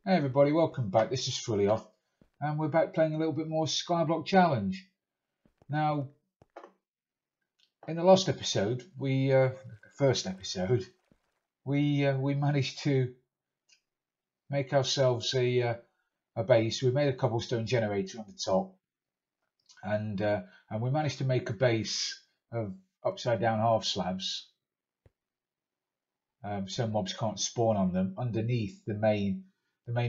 Hey everybody, welcome back. This is Fully Off, and we're back playing a little bit more Skyblock Challenge. Now, in the last episode, first episode, we managed to make ourselves a base. We made a cobblestone generator on the top, and we managed to make a base of upside down half slabs, so mobs can't spawn on them underneath the main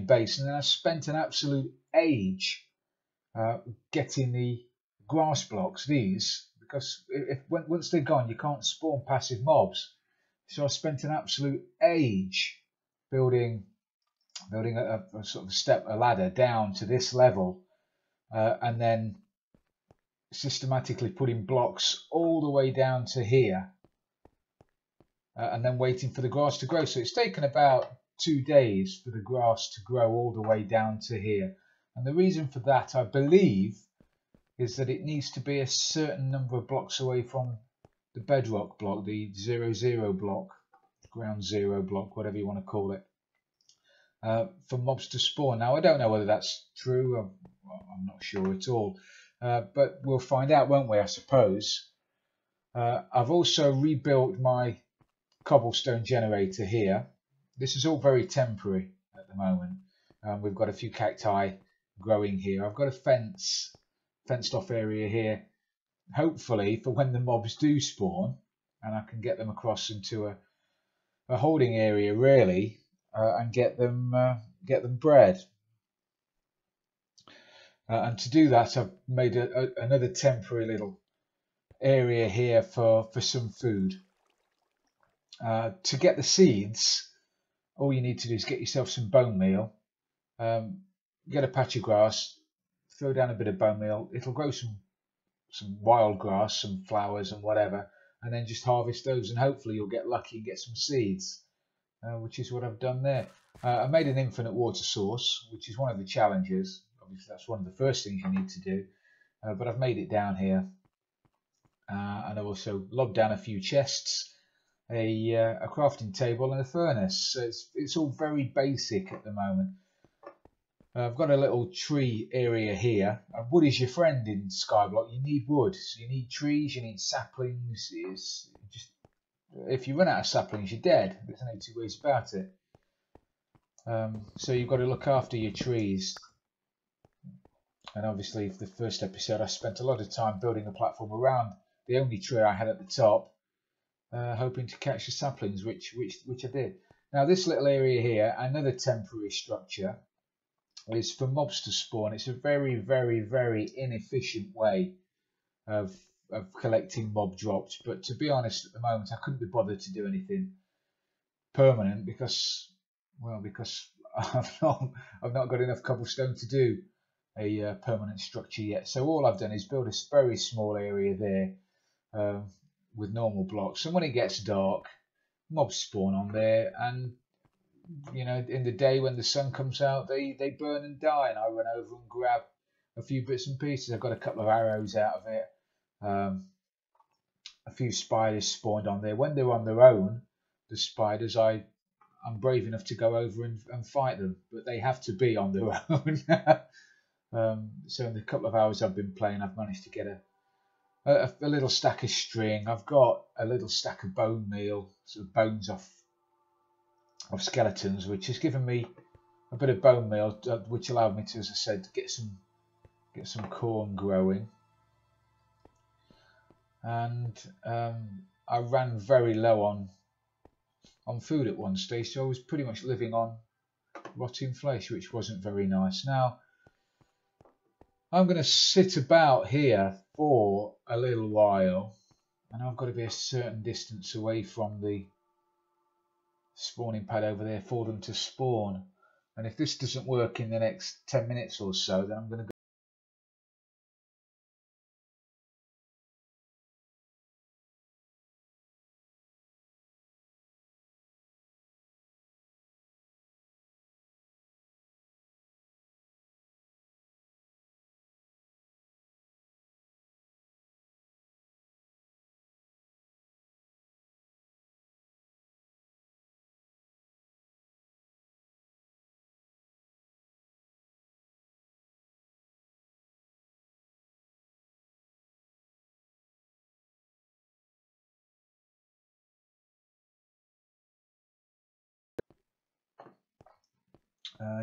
base. And then I spent an absolute age getting the grass blocks, because once they're gone you can't spawn passive mobs. So I spent an absolute age building a sort of a ladder down to this level, and then systematically putting blocks all the way down to here, and then waiting for the grass to grow. So it's taken about 2 days for the grass to grow all the way down to here. And the reason for that, I believe, is that it needs to be a certain number of blocks away from the bedrock block, the 0 block, ground zero block, whatever you want to call it, for mobs to spawn. Now, I don't know whether that's true. I'm not sure at all, but we'll find out, won't we, I suppose. I've also rebuilt my cobblestone generator here. This is all very temporary at the moment. We've got a few cacti growing here. I've got a fenced off area here, hopefully for when the mobs do spawn, and I can get them across into a holding area, really, and get them bred. And to do that, I've made another temporary little area here for some food. To get the seeds, all you need to do is get yourself some bone meal, get a patch of grass, throw down a bit of bone meal. It'll grow some wild grass, some flowers and whatever, and then just harvest those, and hopefully you'll get lucky and get some seeds, which is what I've done there. I made an infinite water source, which is one of the challenges. Obviously that's one of the first things you need to do, but I've made it down here, and I've also lobbed down a few chests, a crafting table and a furnace. So it's all very basic at the moment. I've got a little tree area here. Wood is your friend in Skyblock. You need wood, so you need trees, you need saplings. If you run out of saplings, you're dead. There's no two ways about it. So you've got to look after your trees. And obviously, for the first episode, I spent a lot of time building a platform around the only tree I had at the top, hoping to catch the saplings, which I did. Now this little area here, another temporary structure, is for mobs to spawn. It's a very, very, very inefficient way of collecting mob drops. But to be honest, at the moment, I couldn't be bothered to do anything permanent because I've not got enough cobblestone to do a permanent structure yet. So all I've done is build a very small area there, with normal blocks, and when it gets dark, mobs spawn on there, and in the day when the sun comes out, they burn and die, and I run over and grab a few bits and pieces. I've got a couple of arrows out of it. A few spiders spawned on there. When they're on their own, the spiders, I'm brave enough to go over and fight them, but they have to be on their own. So in the couple of hours I've been playing, I've managed to get a little stack of string. I've got a little stack of bone meal, sort of bones off skeletons, which has given me a bit of bone meal, which allowed me to, as I said, get some corn growing. And I ran very low on food at one stage, so I was pretty much living on rotting flesh, which wasn't very nice. Now I'm going to sit about here for a little while, and I've got to be a certain distance away from the spawning pad over there for them to spawn. And if this doesn't work in the next 10 minutes or so, then I'm going to go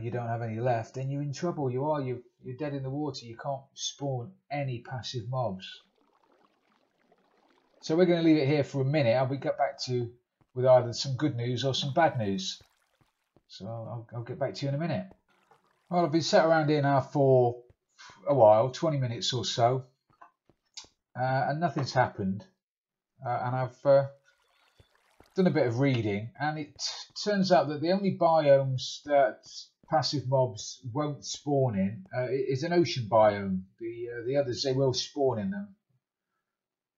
you don't have any left, then you're in trouble. You're dead in the water. You can't spawn any passive mobs. So we're going to leave it here for a minute. I'll get back to you with either some good news or some bad news. So I'll get back to you in a minute. Well, I've been sat around here now for a while, 20 minutes or so, and nothing's happened. And I've done a bit of reading, and it turns out that the only biomes that passive mobs won't spawn in is an ocean biome. The others, they will spawn in them,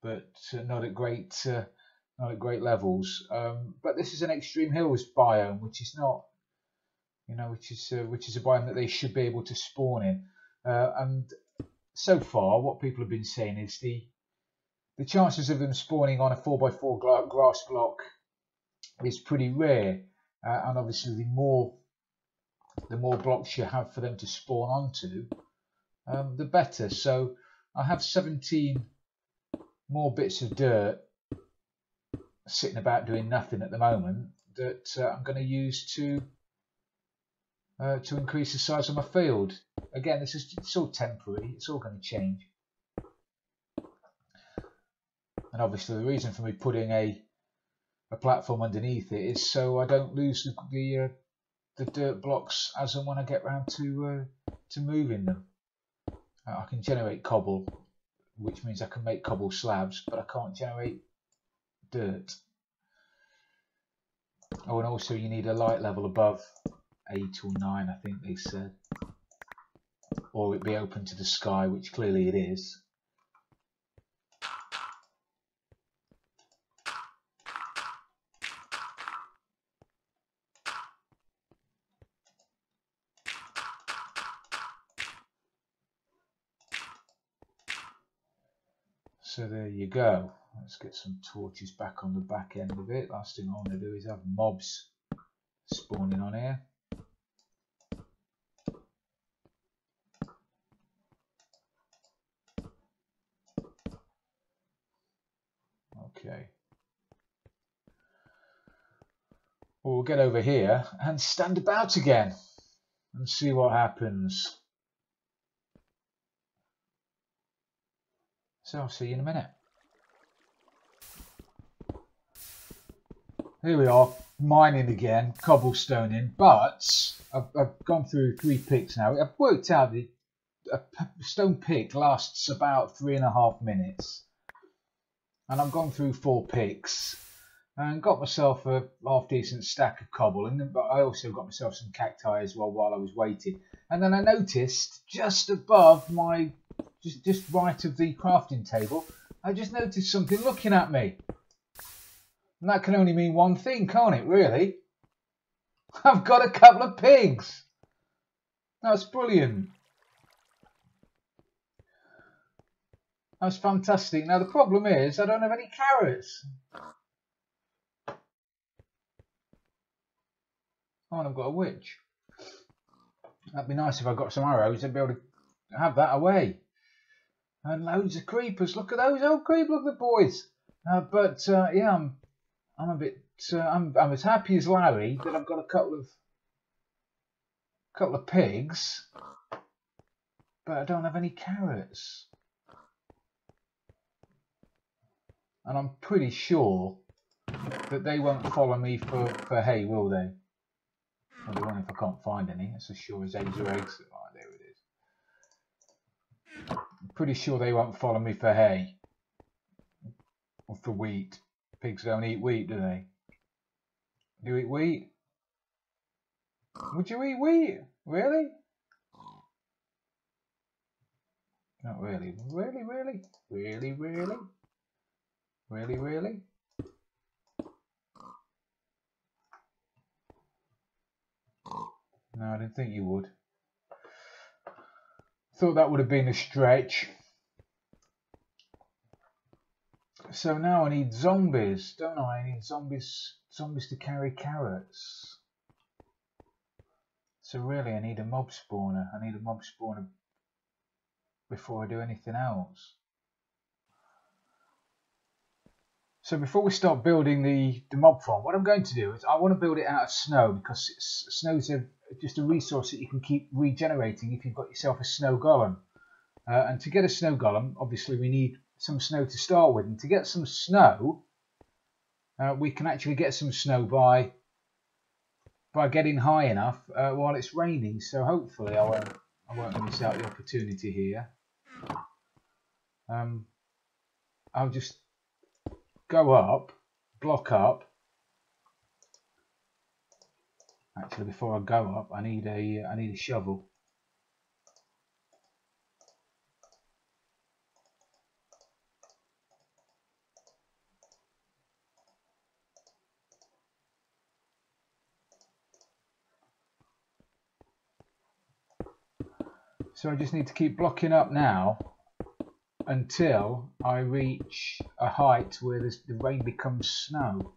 but not at great levels. But this is an extreme hills biome, which is not, which is a biome that they should be able to spawn in. And so far, what people have been saying is the chances of them spawning on a 4x4 grass block is pretty rare, and obviously the more blocks you have for them to spawn onto, the better. So I have 17 more bits of dirt sitting about doing nothing at the moment that I'm going to use to increase the size of my field. Again, it's all temporary. It's all going to change. And obviously the reason for me putting a platform underneath it is so I don't lose the dirt blocks as and when I get round to moving them. I can generate cobble, which means I can make cobble slabs, but I can't generate dirt. Oh, and also you need a light level above 8 or 9, I think they said, or it'd be open to the sky, which clearly it is. So there you go. Let's get some torches back on the back end of it. Last thing I want to do is have mobs spawning on here. Okay. Well, we'll get over here and stand about again and see what happens. So I'll see you in a minute. Here we are, mining again, cobblestoning, but I've gone through 3 picks now. I've worked out that a stone pick lasts about 3.5 minutes. And I've gone through 4 picks and got myself a half-decent stack of cobble. But I also got myself some cacti as well while I was waiting. And then I noticed just above my, just right of the crafting table, I just noticed something looking at me. And that can only mean one thing, can't it, really? I've got a couple of pigs. That's brilliant. That's fantastic. Now, the problem is I don't have any carrots. Oh, and I've got a witch. That'd be nice if I got some arrows. I'd be able to have that away. And loads of creepers. Look at those. Oh, creep, look at the boys. Yeah, I'm a bit. I'm as happy as Larry that I've got a couple of pigs, but I don't have any carrots. And I'm pretty sure that they won't follow me for hay, will they? Well, they won't if I can't find any. That's as sure as eggs or eggs. Oh, there it is. I'm pretty sure they won't follow me for hay or for wheat. Pigs don't eat wheat, do they? Do you eat wheat? Would you eat wheat? Really? Not really. Really, really? Really, really? Really, really? No, I didn't think you would. Thought that would have been a stretch. So now I need zombies, don't I? I need zombies to carry carrots. So really I need a mob spawner. I need a mob spawner before I do anything else. So before we start building the mob farm, what I'm going to do is I want to build it out of snow, because snow's just a resource that you can keep regenerating if you've got yourself a snow golem. And to get a snow golem, obviously we need some snow to start with. And to get some snow, we can actually get some snow by getting high enough while it's raining. So hopefully I won't miss out the opportunity here. I'll just go up, block up. Actually, before I go up, I need a shovel. So I just need to keep blocking up now until I reach a height where the rain becomes snow.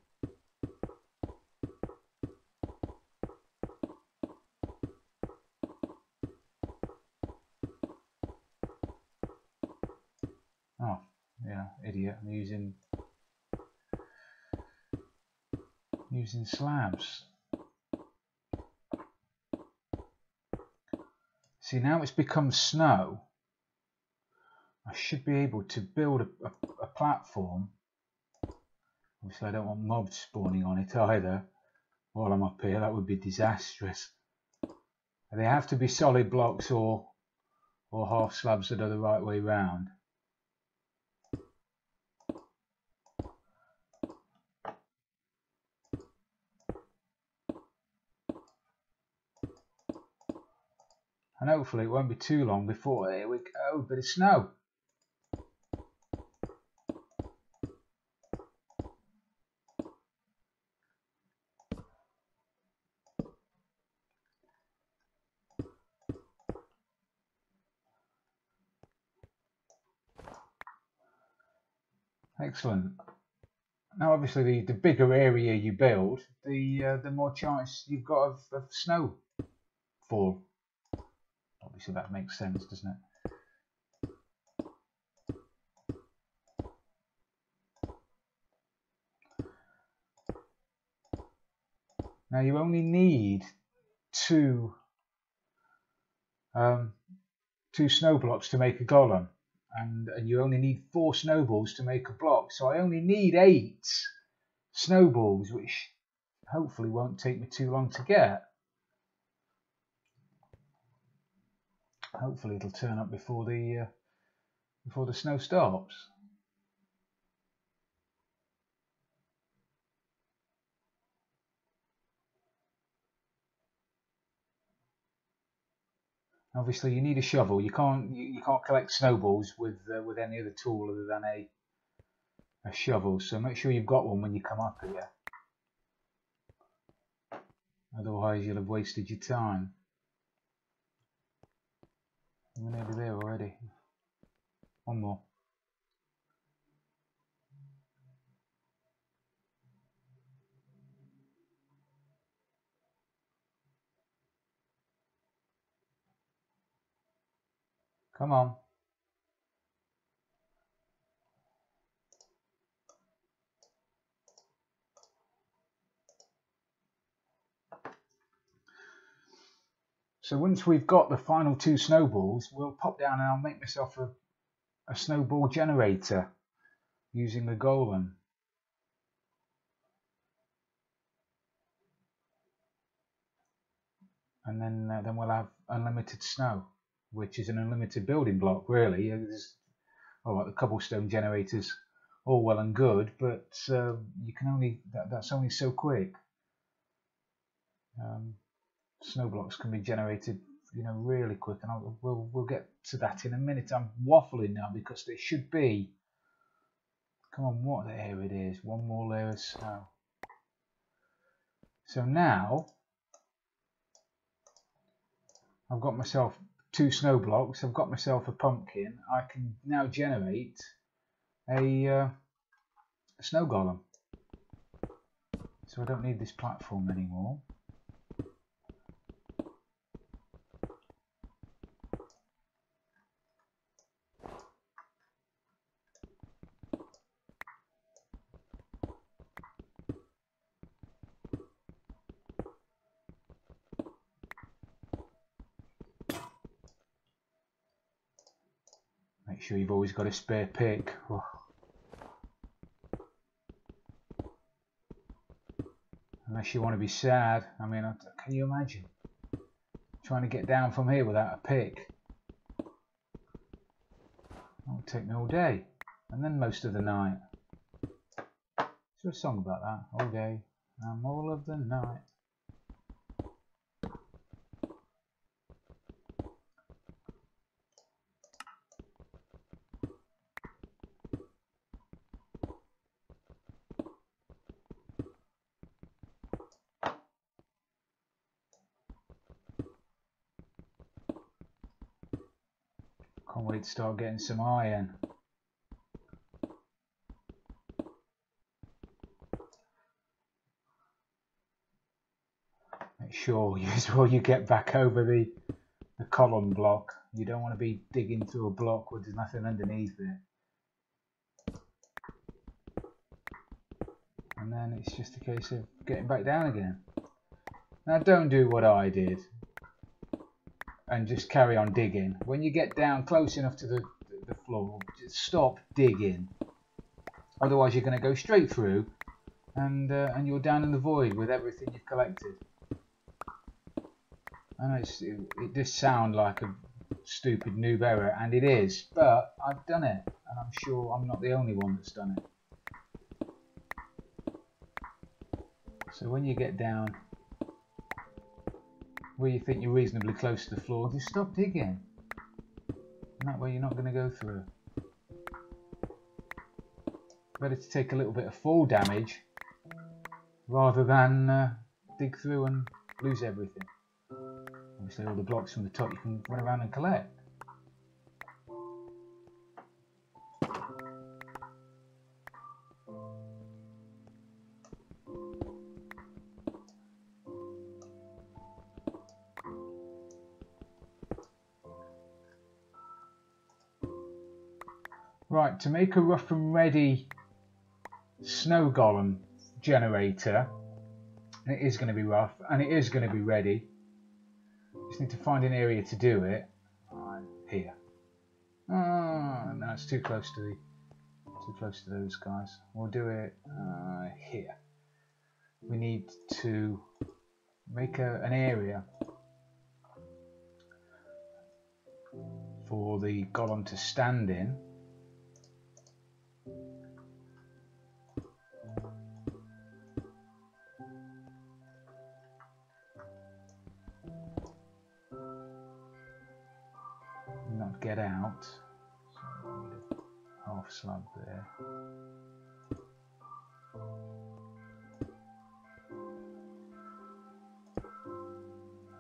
Oh, yeah, idiot. I'm using slabs. See, now it's become snow. I should be able to build a platform. Obviously I don't want mobs spawning on it either while I'm up here. That would be disastrous. They have to be solid blocks or half slabs that are the right way round. And hopefully it won't be too long before, here we go, a bit of snow. Excellent. Now obviously the bigger area you build, the more chance you've got of snowfall. Obviously that makes sense, doesn't it? Now you only need two snow blocks to make a golem, and you only need 4 snowballs to make a block. So I only need 8 snowballs, which hopefully won't take me too long to get. Hopefully it'll turn up before the snow stops. Obviously, you need a shovel. You can't collect snowballs with any other tool other than a shovel. So make sure you've got one when you come up here. Otherwise, you'll have wasted your time. We're nearly there already. One more. Come on. So once we've got the final 2 snowballs, we'll pop down and I'll make myself a snowball generator using the golem. And then we'll have unlimited snow, which is an unlimited building block, really. There's, like the cobblestone generators, all well and good, but you can only that's only so quick. Snow blocks can be generated, really quick, and we'll get to that in a minute. I'm waffling now because there should be. Come on, what there it is. One more layer of snow. So now I've got myself 2 snow blocks. I've got myself a pumpkin. I can now generate a snow golem. So I don't need this platform anymore. Make sure you've always got a spare pick. Oh. Unless you want to be sad. I mean, can you imagine trying to get down from here without a pick? That would take me all day, and then most of the night. Is there a song about that? All day and all of the night. Can't wait to start getting some iron. Make sure you get back over the column block. You don't want to be digging through a block where there's nothing underneath it. And then it's just a case of getting back down again. Now don't do what I did and just carry on digging. When you get down close enough to the floor, just stop digging. Otherwise you're going to go straight through and you're down in the void with everything you've collected. I know it does sound like a stupid noob error, and it is, but I've done it, and I'm sure I'm not the only one that's done it. So when you get down where you think you're reasonably close to the floor, just stop digging, and that way you're not going to go through. Better to take a little bit of fall damage rather than dig through and lose everything. Obviously all the blocks from the top you can run around and collect. Right, to make a rough and ready snow golem generator, and it is going to be rough and it is going to be ready. Just need to find an area to do it. Here. No, it's too close to those guys. We'll do it here. We need to make an area for the golem to stand in. Not get out. So we need a half slab there.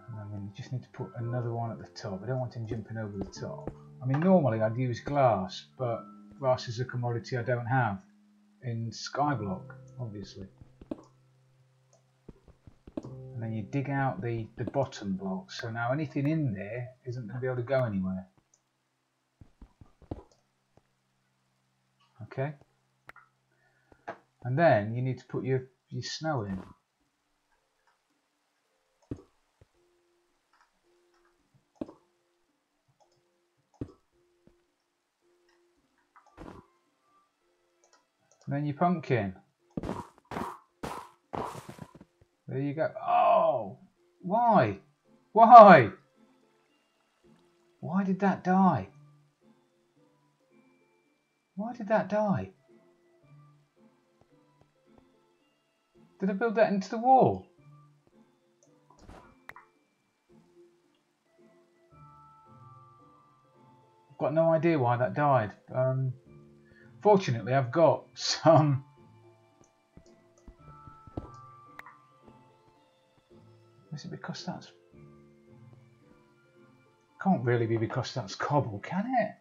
And then you just need to put another one at the top. I don't want him jumping over the top. I mean, normally I'd use glass, but glass is a commodity I don't have in Skyblock, obviously. And then you dig out the bottom block, so now anything in there isn't going to be able to go anywhere. Okay, and then you need to put your snow in. And then your pumpkin. There you go. Oh, why? Why? Why did that die? Why did that die? Did I build that into the wall? I've got no idea why that died. Fortunately, I've got some... Is it because that's... Can't really be because that's cobble, can it?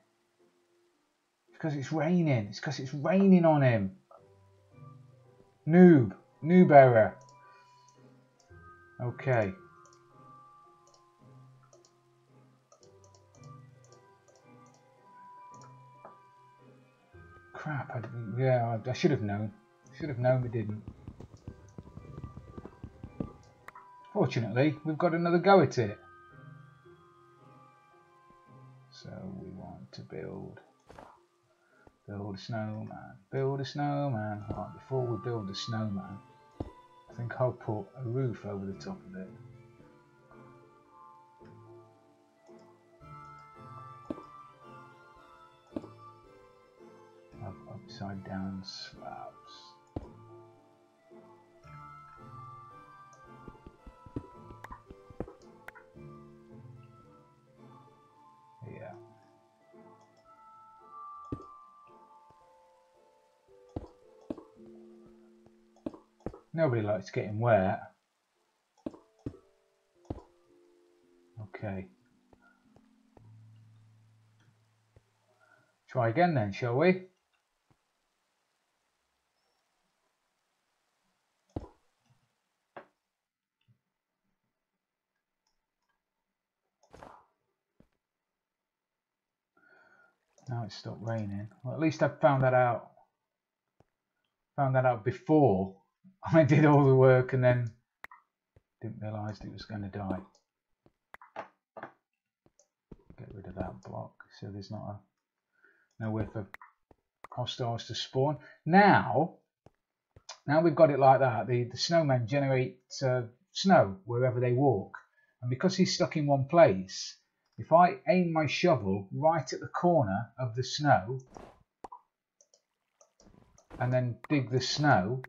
Because it's raining. It's because it's raining on him. Noob error. Okay. Crap. I should have known. Should have known we didn't. Fortunately, we've got another go at it. So we want to build Build a snowman. Build a snowman. Right, before we build the snowman, I think I'll put a roof over the top of it. Upside down slabs. Yeah. Nobody likes getting wet. Okay. Try again then, shall we? Now it's stopped raining. Well, at least I found that out. Found that out before I did all the work and then didn't realise it was going to die. Get rid of that block so there's not nowhere for hostiles to spawn. Now we've got it like that. The snowmen generate snow wherever they walk, and because he's stuck in one place, if I aim my shovel right at the corner of the snow and then dig the snow,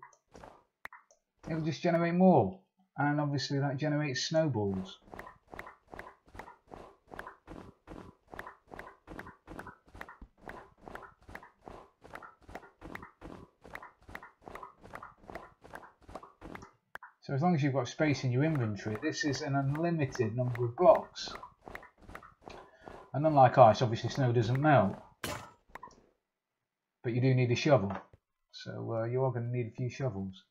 it'll just generate more, and obviously that generates snowballs. So as long as you've got space in your inventory, this is an unlimited number of blocks. And unlike ice, obviously snow doesn't melt, but you do need a shovel. So you are going to need a few shovels.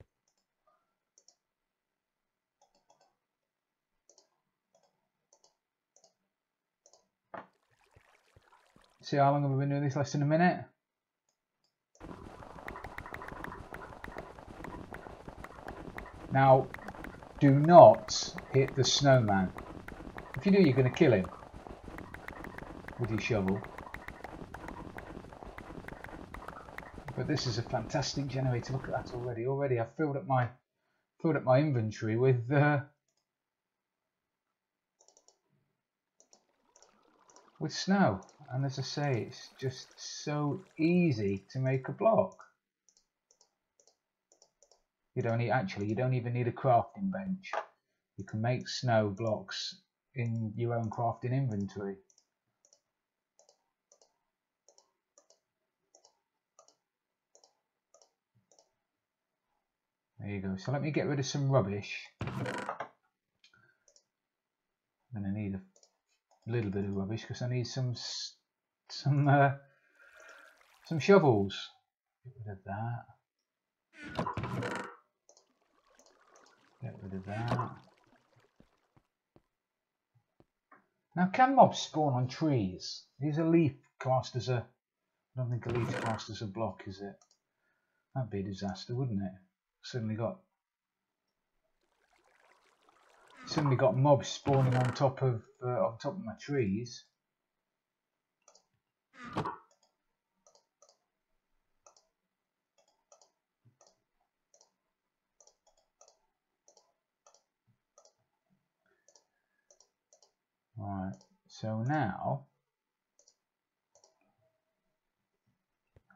See how long have we been doing this? Less than a minute. Now, do not hit the snowman. If you do, you're going to kill him with your shovel. But this is a fantastic generator. Look at that already. Already, I've filled up my inventory with snow. And as I say, it's just so easy to make a block. You don't even need a crafting bench. You can make snow blocks in your own crafting inventory. There you go. So let me get rid of some rubbish. I'm going to need a little bit of rubbish because I need some shovels. Get rid of that. Get rid of that. Now, can mobs spawn on trees? Is a leaf classed as a... I don't think a leaf classed as a block, is it? That'd be a disaster, wouldn't it? Suddenly got mobs spawning on top of my trees. Right, so now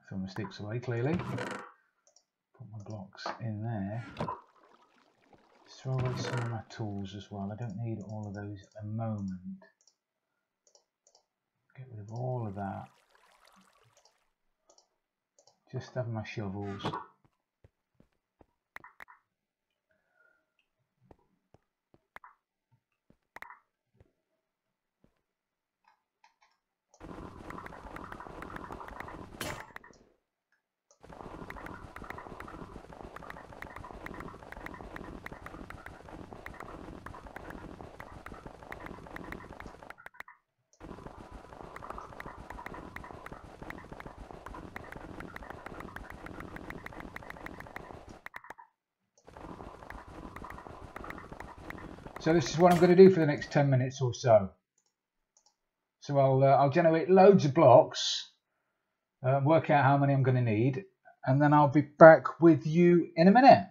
throw my sticks away clearly. Put my blocks in there. Throw away some of my tools as well. I don't need all of those at the moment. Get rid of all of that. Just have my shovels. So this is what I'm going to do for the next 10 minutes or so. So I'll generate loads of blocks, work out how many I'm going to need, and then I'll be back with you in a minute.